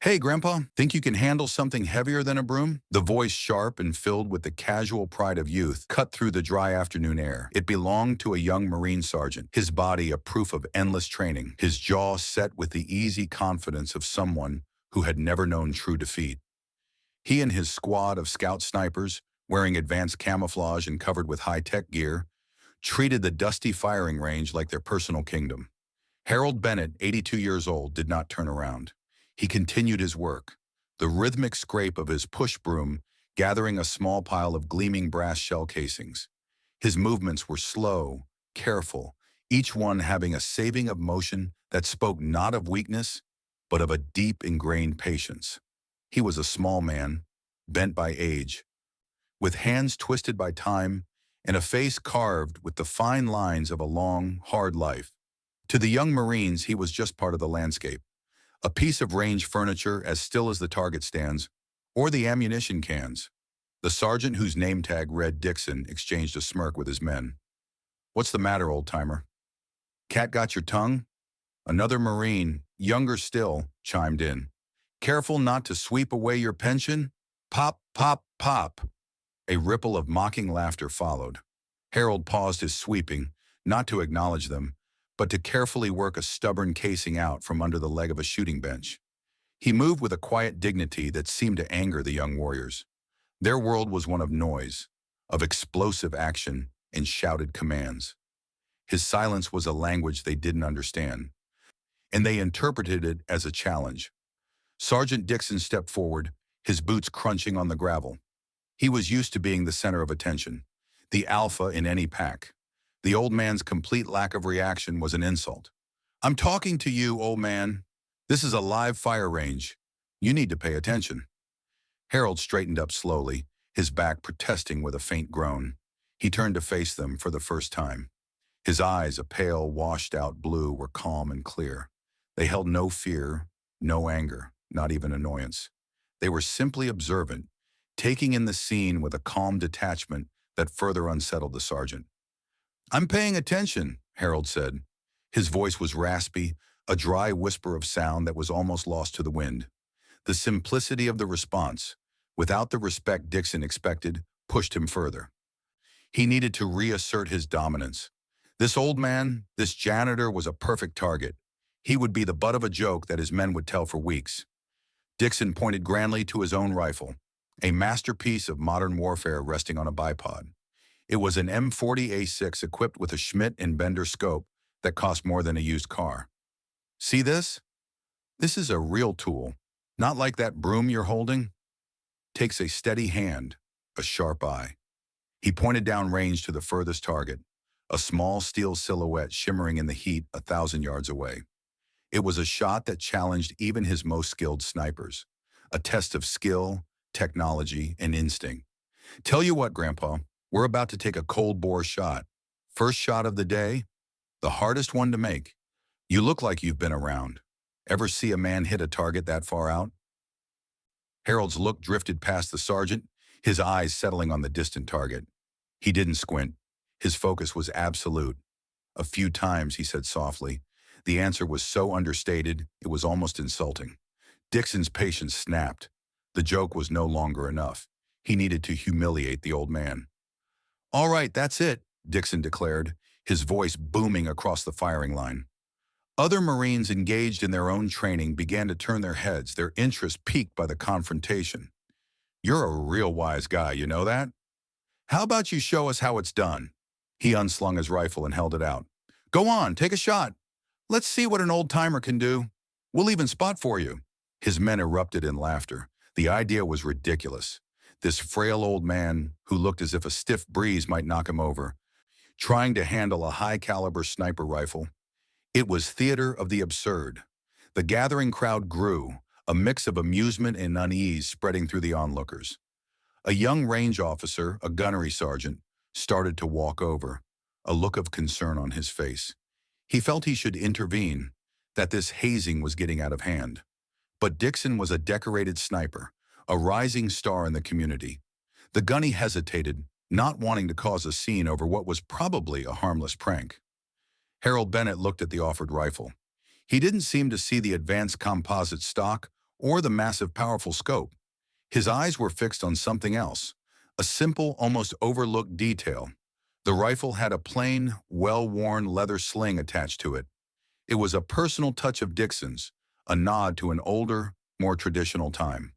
Hey, Grandpa, think you can handle something heavier than a broom? The voice, sharp and filled with the casual pride of youth, cut through the dry afternoon air. It belonged to a young Marine sergeant, his body a proof of endless training, his jaw set with the easy confidence of someone who had never known true defeat. He and his squad of scout snipers, wearing advanced camouflage and covered with high-tech gear, treated the dusty firing range like their personal kingdom. Harold Bennett, 82 years old, did not turn around. He continued his work, the rhythmic scrape of his push broom gathering a small pile of gleaming brass shell casings. His movements were slow, careful, each one having a saving of motion that spoke not of weakness, but of a deep ingrained patience. He was a small man, bent by age, with hands twisted by time and a face carved with the fine lines of a long, hard life. To the young Marines, he was just part of the landscape, a piece of range furniture as still as the target stands, or the ammunition cans. The sergeant whose name tag read Dixon exchanged a smirk with his men. "What's the matter, old-timer? Cat got your tongue?" Another Marine, younger still, chimed in. "Careful not to sweep away your pension? Pop, pop, pop." A ripple of mocking laughter followed. Harold paused his sweeping, not to acknowledge them, but to carefully work a stubborn casing out from under the leg of a shooting bench. He moved with a quiet dignity that seemed to anger the young warriors. Their world was one of noise, of explosive action and shouted commands. His silence was a language they didn't understand, and they interpreted it as a challenge. Sergeant Dixon stepped forward, his boots crunching on the gravel. He was used to being the center of attention, the alpha in any pack. The old man's complete lack of reaction was an insult. "I'm talking to you, old man. This is a live fire range. You need to pay attention." Harold straightened up slowly, his back protesting with a faint groan. He turned to face them for the first time. His eyes, a pale, washed-out blue, were calm and clear. They held no fear, no anger, not even annoyance. They were simply observant, taking in the scene with a calm detachment that further unsettled the sergeant. "I'm paying attention," Harold said. His voice was raspy, a dry whisper of sound that was almost lost to the wind. The simplicity of the response, without the respect Dixon expected, pushed him further. He needed to reassert his dominance. This old man, this janitor, was a perfect target. He would be the butt of a joke that his men would tell for weeks. Dixon pointed grandly to his own rifle, a masterpiece of modern warfare resting on a bipod. It was an M40A6 equipped with a Schmidt and Bender scope that cost more than a used car. "See this? This is a real tool, not like that broom you're holding. Takes a steady hand, a sharp eye." He pointed down range to the furthest target, a small steel silhouette shimmering in the heat 1,000 yards away. It was a shot that challenged even his most skilled snipers, a test of skill, technology, and instinct. "Tell you what, Grandpa, we're about to take a cold bore shot. First shot of the day, the hardest one to make. You look like you've been around. Ever see a man hit a target that far out?" Harold's look drifted past the sergeant, his eyes settling on the distant target. He didn't squint. His focus was absolute. "A few times," he said softly. The answer was so understated, it was almost insulting. Dixon's patience snapped. The joke was no longer enough. He needed to humiliate the old man. "All right, that's it," Dixon declared, his voice booming across the firing line. Other Marines engaged in their own training began to turn their heads, their interest piqued by the confrontation. "You're a real wise guy, you know that? How about you show us how it's done?" He unslung his rifle and held it out. "Go on, take a shot. Let's see what an old-timer can do. We'll even spot for you." His men erupted in laughter. The idea was ridiculous. This frail old man, who looked as if a stiff breeze might knock him over, trying to handle a high-caliber sniper rifle. It was theater of the absurd. The gathering crowd grew, a mix of amusement and unease spreading through the onlookers. A young range officer, a gunnery sergeant, started to walk over, a look of concern on his face. He felt he should intervene, that this hazing was getting out of hand. But Dixon was a decorated sniper, a rising star in the community. The gunny hesitated, not wanting to cause a scene over what was probably a harmless prank. Harold Bennett looked at the offered rifle. He didn't seem to see the advanced composite stock or the massive, powerful scope. His eyes were fixed on something else, a simple, almost overlooked detail. The rifle had a plain, well-worn leather sling attached to it. It was a personal touch of Dixon's, a nod to an older, more traditional time.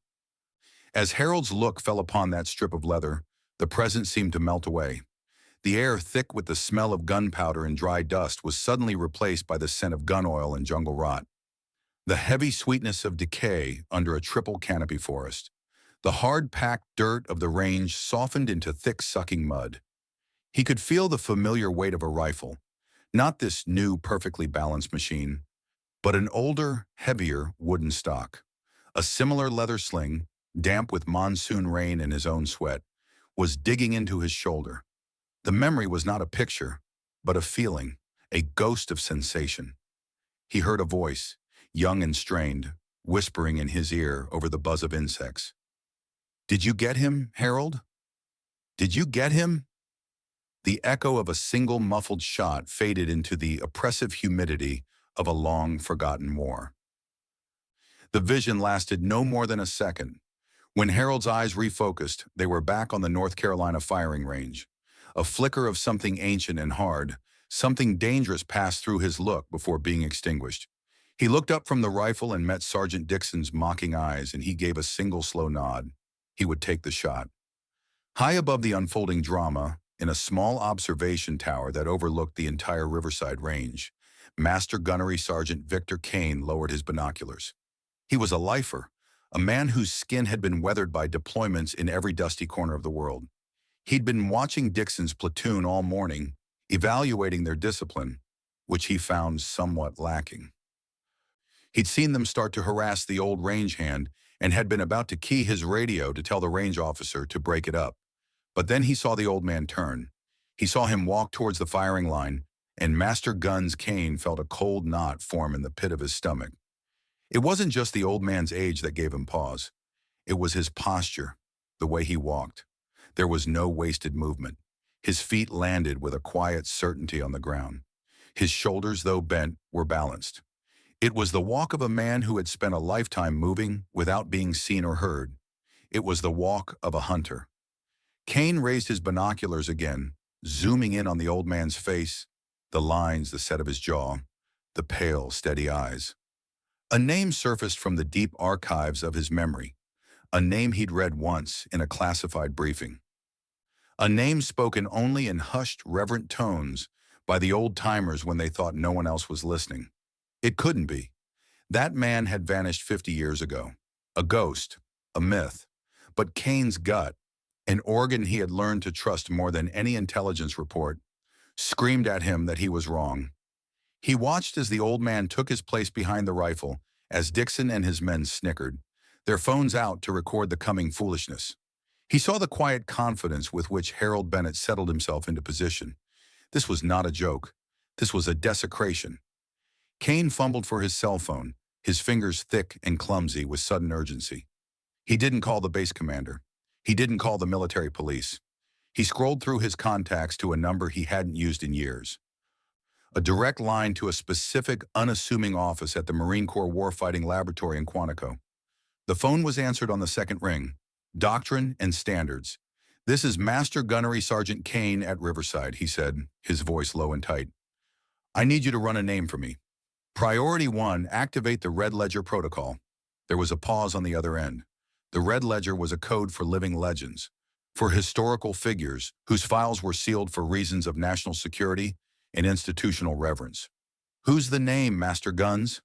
As Harold's look fell upon that strip of leather, the present seemed to melt away. The air, thick with the smell of gunpowder and dry dust, was suddenly replaced by the scent of gun oil and jungle rot. The heavy sweetness of decay under a triple canopy forest. The hard-packed dirt of the range softened into thick, sucking mud. He could feel the familiar weight of a rifle, not this new, perfectly balanced machine, but an older, heavier wooden stock. A similar leather sling, damp with monsoon rain and his own sweat, was digging into his shoulder. The memory was not a picture, but a feeling, a ghost of sensation. He heard a voice, young and strained, whispering in his ear over the buzz of insects. "Did you get him, Harold? Did you get him?" The echo of a single muffled shot faded into the oppressive humidity of a long-forgotten war. The vision lasted no more than a second. When Harold's eyes refocused, they were back on the North Carolina firing range. A flicker of something ancient and hard, something dangerous passed through his look before being extinguished. He looked up from the rifle and met Sergeant Dixon's mocking eyes, and he gave a single slow nod. He would take the shot. High above the unfolding drama, in a small observation tower that overlooked the entire Riverside Range, Master Gunnery Sergeant Victor Kane lowered his binoculars. He was a lifer, a man whose skin had been weathered by deployments in every dusty corner of the world. He'd been watching Dixon's platoon all morning, evaluating their discipline, which he found somewhat lacking. He'd seen them start to harass the old range hand and had been about to key his radio to tell the range officer to break it up. But then he saw the old man turn. He saw him walk towards the firing line, and Master Guns Kane felt a cold knot form in the pit of his stomach. It wasn't just the old man's age that gave him pause. It was his posture, the way he walked. There was no wasted movement. His feet landed with a quiet certainty on the ground. His shoulders, though bent, were balanced. It was the walk of a man who had spent a lifetime moving without being seen or heard. It was the walk of a hunter. Kane raised his binoculars again, zooming in on the old man's face, the lines, the set of his jaw, the pale, steady eyes. A name surfaced from the deep archives of his memory, a name he'd read once in a classified briefing. A name spoken only in hushed, reverent tones by the old-timers when they thought no one else was listening. It couldn't be. That man had vanished 50 years ago. A ghost, a myth. But Kane's gut, an organ he had learned to trust more than any intelligence report, screamed at him that he was wrong. He watched as the old man took his place behind the rifle, as Dixon and his men snickered, their phones out to record the coming foolishness. He saw the quiet confidence with which Harold Bennett settled himself into position. This was not a joke. This was a desecration. Kane fumbled for his cell phone, his fingers thick and clumsy with sudden urgency. He didn't call the base commander. He didn't call the military police. He scrolled through his contacts to a number he hadn't used in years. A direct line to a specific, unassuming office at the Marine Corps Warfighting Laboratory in Quantico. The phone was answered on the second ring. Doctrine and standards. "This is Master Gunnery Sergeant Kane at Riverside," he said, his voice low and tight. "I need you to run a name for me. Priority 1, activate the Red Ledger protocol." There was a pause on the other end. The Red Ledger was a code for living legends, for historical figures whose files were sealed for reasons of national security and institutional reverence. "Who's the name, Master Guns?"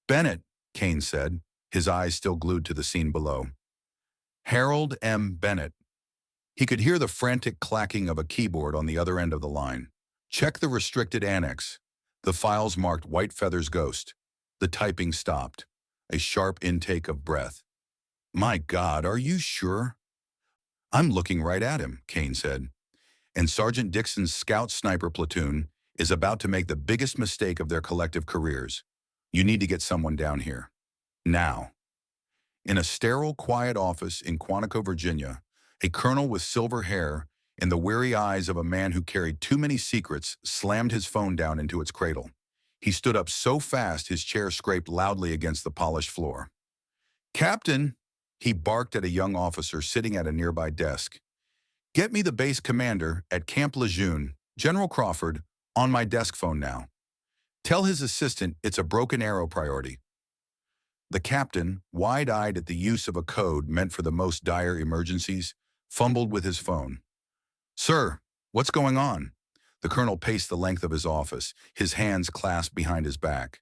"Bennett," Kane said, his eyes still glued to the scene below. "Harold M. Bennett." He could hear the frantic clacking of a keyboard on the other end of the line. "Check the restricted annex." The files marked White Feather's Ghost. The typing stopped. A sharp intake of breath. "My God, are you sure?" "I'm looking right at him," Kane said. "And Sergeant Dixon's scout sniper platoon is about to make the biggest mistake of their collective careers. You need to get someone down here. Now." In a sterile, quiet office in Quantico, Virginia, a colonel with silver hair and the weary eyes of a man who carried too many secrets slammed his phone down into its cradle. He stood up so fast his chair scraped loudly against the polished floor. Captain, he barked at a young officer sitting at a nearby desk. Get me the base commander at Camp Lejeune, General Crawford, on my desk phone now. Tell his assistant it's a broken arrow priority. The captain, wide-eyed at the use of a code meant for the most dire emergencies, fumbled with his phone. Sir, what's going on? The colonel paced the length of his office, his hands clasped behind his back.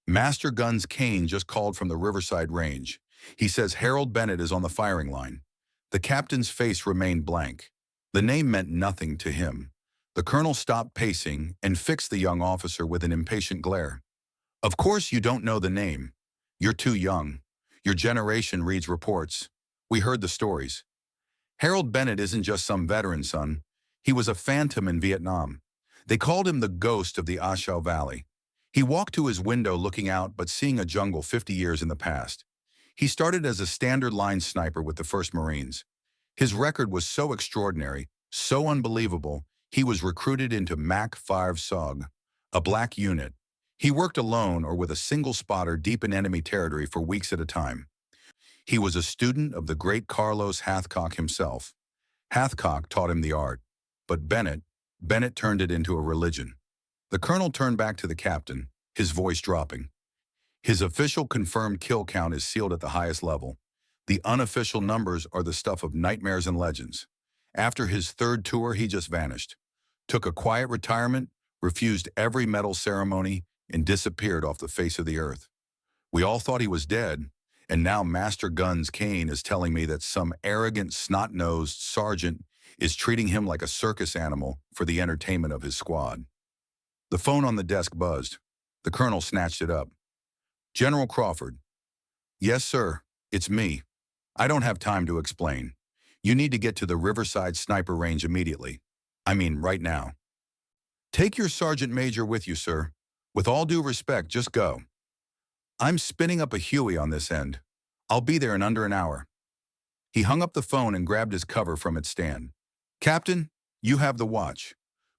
Master Guns Kane just called from the Riverside Range. He says Harold Bennett is on the firing line. The captain's face remained blank. The name meant nothing to him. The colonel stopped pacing and fixed the young officer with an impatient glare. Of course you don't know the name. You're too young. Your generation reads reports. We heard the stories. Harold Bennett isn't just some veteran, son. He was a phantom in Vietnam. They called him the ghost of the Ashau Valley. He walked to his window looking out but seeing a jungle 50 years in the past. He started as a standard line sniper with the 1st Marines. His record was so extraordinary, so unbelievable, he was recruited into MAC 5 SOG, a black unit. He worked alone or with a single spotter deep in enemy territory for weeks at a time. He was a student of the great Carlos Hathcock himself. Hathcock taught him the art, but Bennett turned it into a religion. The colonel turned back to the captain, his voice dropping. His official confirmed kill count is sealed at the highest level. The unofficial numbers are the stuff of nightmares and legends. After his 3rd tour, he just vanished, took a quiet retirement, refused every medal ceremony, and disappeared off the face of the earth. We all thought he was dead, and now Master Guns Kane is telling me that some arrogant, snot-nosed sergeant is treating him like a circus animal for the entertainment of his squad. The phone on the desk buzzed. The colonel snatched it up. General Crawford. Yes, sir. It's me. I don't have time to explain. You need to get to the Riverside sniper range immediately. I mean, right now. Take your sergeant major with you, sir. With all due respect, just go. I'm spinning up a Huey on this end. I'll be there in under an hour. He hung up the phone and grabbed his cover from its stand. Captain, you have the watch.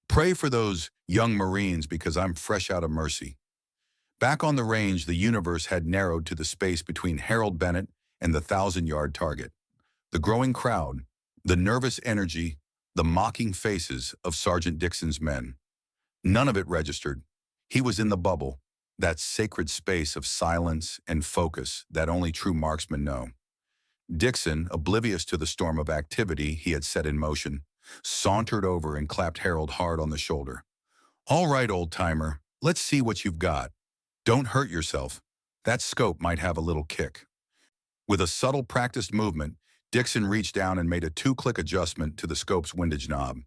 Pray for those young Marines because I'm fresh out of mercy. Back on the range, the universe had narrowed to the space between Harold Bennett and the 1,000-yard target. The growing crowd, the nervous energy, the mocking faces of Sergeant Dixon's men. None of it registered. He was in the bubble, that sacred space of silence and focus that only true marksmen know. Dixon, oblivious to the storm of activity he had set in motion, sauntered over and clapped Harold hard on the shoulder. All right, old-timer, let's see what you've got. Don't hurt yourself. That scope might have a little kick. With a subtle practiced movement, Dixon reached down and made a 2-click adjustment to the scope's windage knob.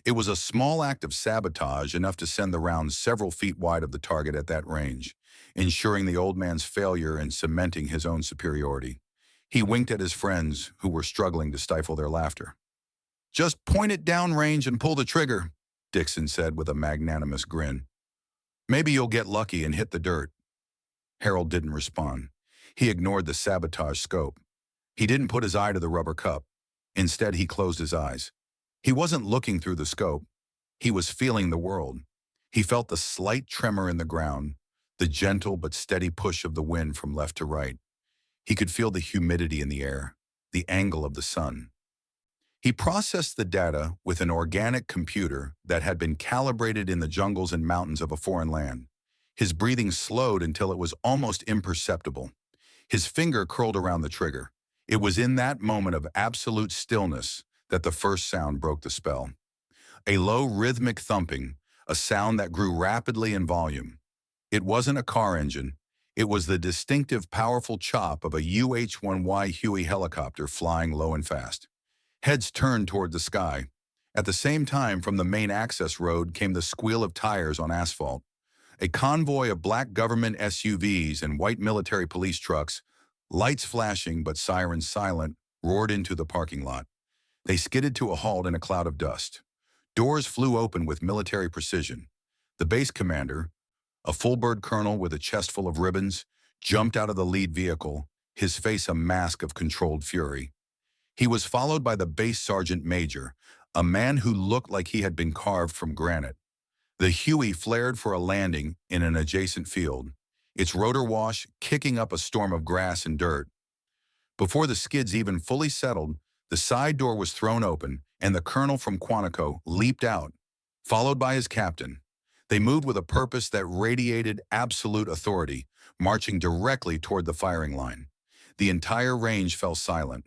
It was a small act of sabotage, enough to send the round several feet wide of the target at that range, ensuring the old man's failure and cementing his own superiority. He winked at his friends, who were struggling to stifle their laughter. Just point it downrange and pull the trigger, Dixon said with a magnanimous grin. Maybe you'll get lucky and hit the dirt. Harold didn't respond. He ignored the sabotage scope. He didn't put his eye to the rubber cup. Instead, he closed his eyes. He wasn't looking through the scope. He was feeling the world. He felt the slight tremor in the ground, the gentle but steady push of the wind from left to right. He could feel the humidity in the air, the angle of the sun. He processed the data with an organic computer that had been calibrated in the jungles and mountains of a foreign land. His breathing slowed until it was almost imperceptible. His finger curled around the trigger. It was in that moment of absolute stillness that the first sound broke the spell. A low rhythmic thumping, a sound that grew rapidly in volume. It wasn't a car engine. It was the distinctive, powerful chop of a UH-1Y Huey helicopter flying low and fast. Heads turned toward the sky. At the same time, from the main access road came the squeal of tires on asphalt. A convoy of black government SUVs and white military police trucks, lights flashing but sirens silent, roared into the parking lot. They skidded to a halt in a cloud of dust. Doors flew open with military precision. The base commander, a full-bird colonel with a chest full of ribbons, jumped out of the lead vehicle, his face a mask of controlled fury. He was followed by the base sergeant major, a man who looked like he had been carved from granite. The Huey flared for a landing in an adjacent field, its rotor wash kicking up a storm of grass and dirt. Before the skids even fully settled, the side door was thrown open, and the colonel from Quantico leaped out, followed by his captain. They moved with a purpose that radiated absolute authority, marching directly toward the firing line. The entire range fell silent.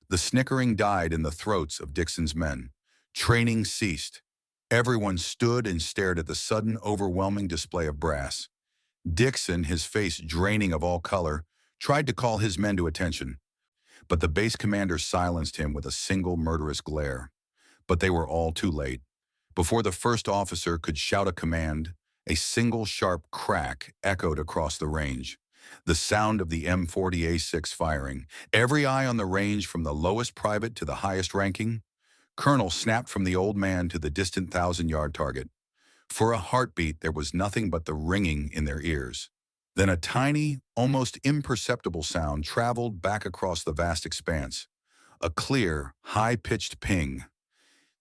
The snickering died in the throats of Dixon's men. Training ceased. Everyone stood and stared at the sudden, overwhelming display of brass. Dixon, his face draining of all color, tried to call his men to attention, but the base commander silenced him with a single murderous glare. But they were all too late. Before the first officer could shout a command, a single sharp crack echoed across the range. The sound of the M40A6 firing. Every eye on the range, from the lowest private to the highest ranking. Colonel snapped from the old man to the distant 1,000-yard target. For a heartbeat, there was nothing but the ringing in their ears. Then a tiny, almost imperceptible sound traveled back across the vast expanse. A clear, high-pitched ping.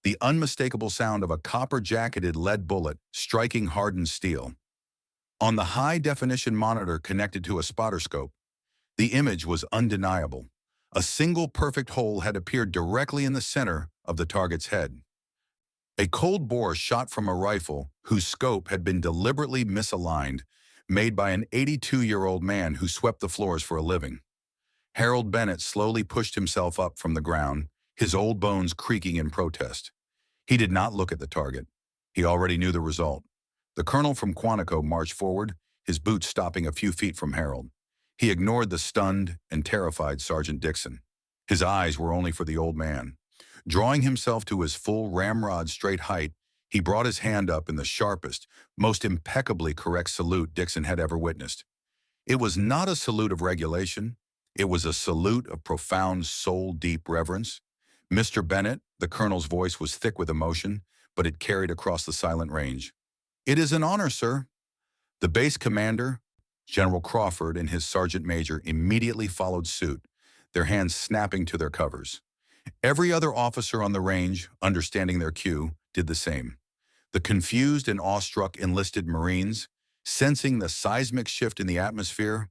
The unmistakable sound of a copper-jacketed lead bullet striking hardened steel. On the high-definition monitor connected to a spotter scope, the image was undeniable. A single perfect hole had appeared directly in the center of the target's head. A cold bore shot from a rifle whose scope had been deliberately misaligned, made by an 82-year-old man who swept the floors for a living. Harold Bennett slowly pushed himself up from the ground, his old bones creaking in protest. He did not look at the target. He already knew the result. The colonel from Quantico marched forward, his boots stopping a few feet from Harold. He ignored the stunned and terrified Sergeant Dixon. His eyes were only for the old man. Drawing himself to his full ramrod straight height, he brought his hand up in the sharpest, most impeccably correct salute Dixon had ever witnessed. It was not a salute of regulation. It was a salute of profound, soul-deep reverence. Mr. Bennett, the colonel's voice was thick with emotion, but it carried across the silent range. "It is an honor, sir." The base commander, General Crawford, and his sergeant major immediately followed suit, their hands snapping to their covers. Every other officer on the range, understanding their cue, did the same. The confused and awestruck enlisted Marines, sensing the seismic shift in the atmosphere,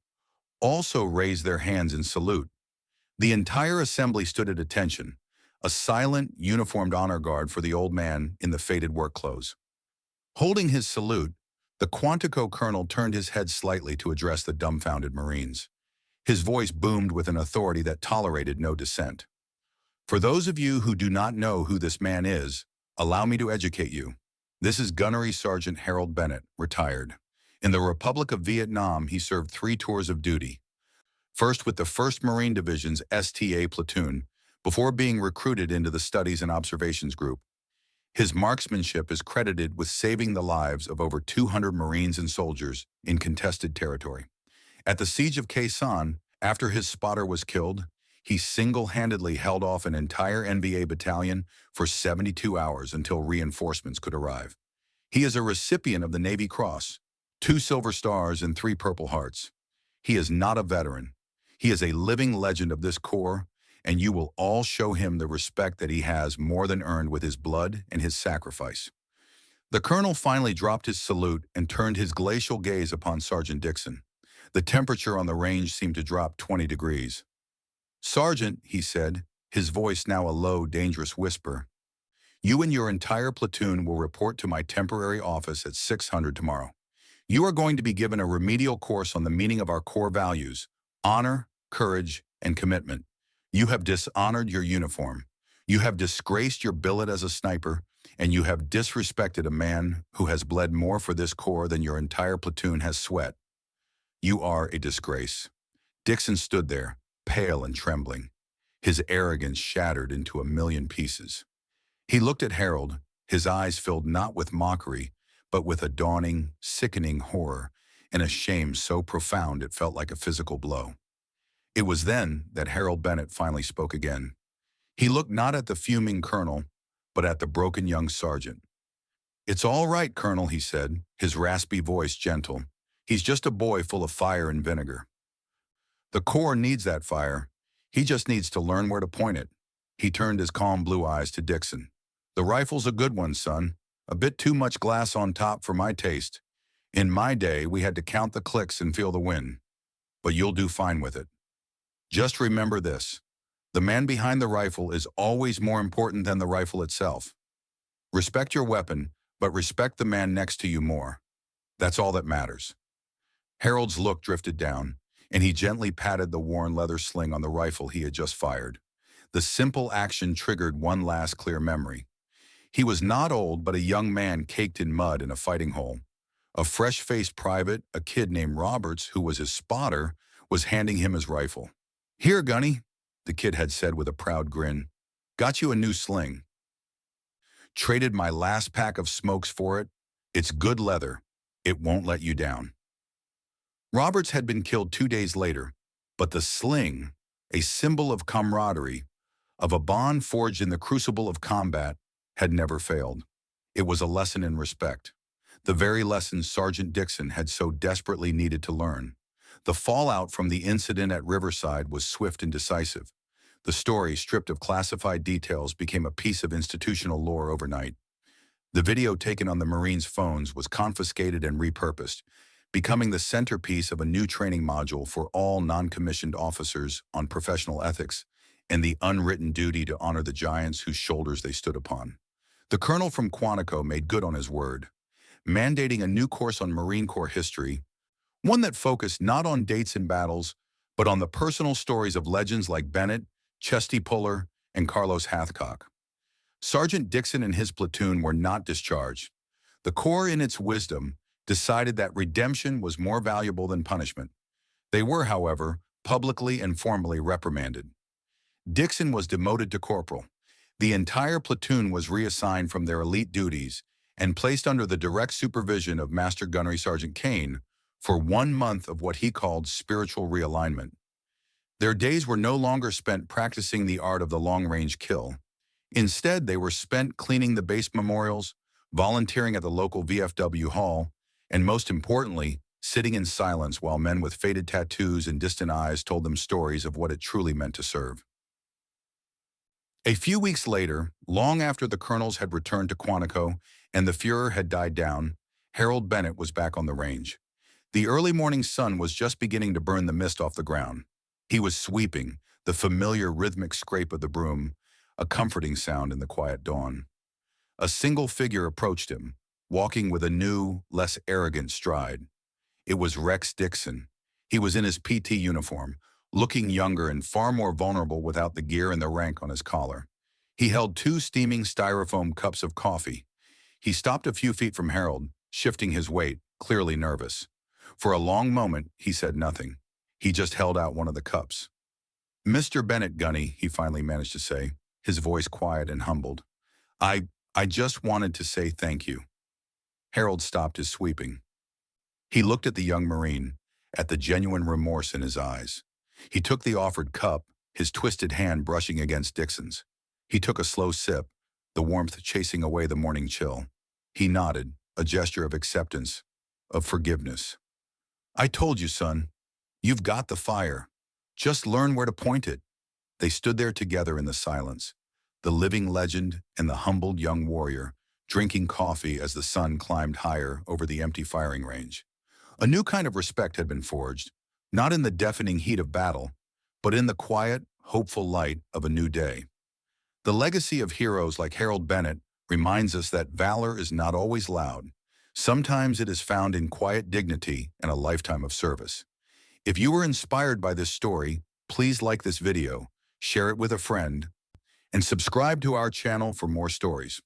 also raised their hands in salute. The entire assembly stood at attention, a silent, uniformed honor guard for the old man in the faded work clothes. Holding his salute, the Quantico colonel turned his head slightly to address the dumbfounded Marines. His voice boomed with an authority that tolerated no dissent. "For those of you who do not know who this man is, allow me to educate you. This is Gunnery Sergeant Harold Bennett, retired. In the Republic of Vietnam, he served 3 tours of duty. First with the 1st Marine Division's STA platoon, before being recruited into the Studies and Observations Group. His marksmanship is credited with saving the lives of over 200 Marines and soldiers in contested territory. At the Siege of Khe Sanh, after his spotter was killed, he single-handedly held off an entire NVA battalion for 72 hours until reinforcements could arrive. He is a recipient of the Navy Cross, 2 Silver Stars and 3 Purple Hearts. He is not a veteran. He is a living legend of this Corps, and you will all show him the respect that he has more than earned with his blood and his sacrifice." The colonel finally dropped his salute and turned his glacial gaze upon Sergeant Dixon. The temperature on the range seemed to drop 20 degrees. "Sergeant," he said, his voice now a low, dangerous whisper, "you and your entire platoon will report to my temporary office at 600 tomorrow. You are going to be given a remedial course on the meaning of our core values: honor, courage, and commitment. You have dishonored your uniform. You have disgraced your billet as a sniper, and you have disrespected a man who has bled more for this Corps than your entire platoon has sweat. You are a disgrace." Dixon stood there, pale and trembling, his arrogance shattered into a million pieces. He looked at Harold, his eyes filled not with mockery, but with a dawning, sickening horror, and a shame so profound it felt like a physical blow. It was then that Harold Bennett finally spoke again. He looked not at the fuming colonel, but at the broken young sergeant. "It's all right, Colonel," he said, his raspy voice gentle. "He's just a boy full of fire and vinegar. The Corps needs that fire. He just needs to learn where to point it." He turned his calm blue eyes to Dixon. "The rifle's a good one, son. A bit too much glass on top for my taste. In my day, we had to count the clicks and feel the wind. But you'll do fine with it." Just remember this. The man behind the rifle is always more important than the rifle itself. Respect your weapon, but respect the man next to you more. That's all that matters. Harold's look drifted down, and he gently patted the worn leather sling on the rifle he had just fired. The simple action triggered one last clear memory. He was not old, but a young man caked in mud in a fighting hole. A fresh-faced private, a kid named Roberts, who was his spotter, was handing him his rifle. "Here, Gunny," the kid had said with a proud grin. "Got you a new sling. Traded my last pack of smokes for it. It's good leather. It won't let you down." Roberts had been killed 2 days later, but the sling, a symbol of camaraderie, of a bond forged in the crucible of combat, had never failed. It was a lesson in respect, the very lesson Sergeant Dixon had so desperately needed to learn. The fallout from the incident at Riverside was swift and decisive. The story, stripped of classified details, became a piece of institutional lore overnight. The video taken on the Marines' phones was confiscated and repurposed, becoming the centerpiece of a new training module for all non-commissioned officers on professional ethics and the unwritten duty to honor the giants whose shoulders they stood upon. The colonel from Quantico made good on his word, mandating a new course on Marine Corps history, one that focused not on dates and battles, but on the personal stories of legends like Bennett, Chesty Puller, and Carlos Hathcock. Sergeant Dixon and his platoon were not discharged. The Corps, in its wisdom, decided that redemption was more valuable than punishment. They were, however, publicly and formally reprimanded. Dixon was demoted to corporal. The entire platoon was reassigned from their elite duties and placed under the direct supervision of Master Gunnery Sergeant Kane for 1 month of what he called spiritual realignment. Their days were no longer spent practicing the art of the long-range kill. Instead, they were spent cleaning the base memorials, volunteering at the local VFW hall, and most importantly, sitting in silence while men with faded tattoos and distant eyes told them stories of what it truly meant to serve. A few weeks later, long after the colonels had returned to Quantico and the furor had died down, Harold Bennett was back on the range. The early morning sun was just beginning to burn the mist off the ground. He was sweeping, the familiar rhythmic scrape of the broom, a comforting sound in the quiet dawn. A single figure approached him, walking with a new, less arrogant stride. It was Rex Dixon. He was in his PT uniform, looking younger and far more vulnerable without the gear and the rank on his collar. He held 2 steaming styrofoam cups of coffee. He stopped a few feet from Harold, shifting his weight, clearly nervous. For a long moment, he said nothing. He just held out one of the cups. "Mr. Bennett, Gunny," he finally managed to say, his voice quiet and humbled. I just wanted to say thank you." Harold stopped his sweeping. He looked at the young Marine, at the genuine remorse in his eyes. He took the offered cup, his twisted hand brushing against Dixon's. He took a slow sip, the warmth chasing away the morning chill. He nodded, a gesture of acceptance, of forgiveness. "I told you, son. You've got the fire. Just learn where to point it." They stood there together in the silence, the living legend and the humbled young warrior, drinking coffee as the sun climbed higher over the empty firing range. A new kind of respect had been forged, not in the deafening heat of battle, but in the quiet, hopeful light of a new day. The legacy of heroes like Harold Bennett reminds us that valor is not always loud. Sometimes it is found in quiet dignity and a lifetime of service. If you were inspired by this story, please like this video, share it with a friend, and subscribe to our channel for more stories.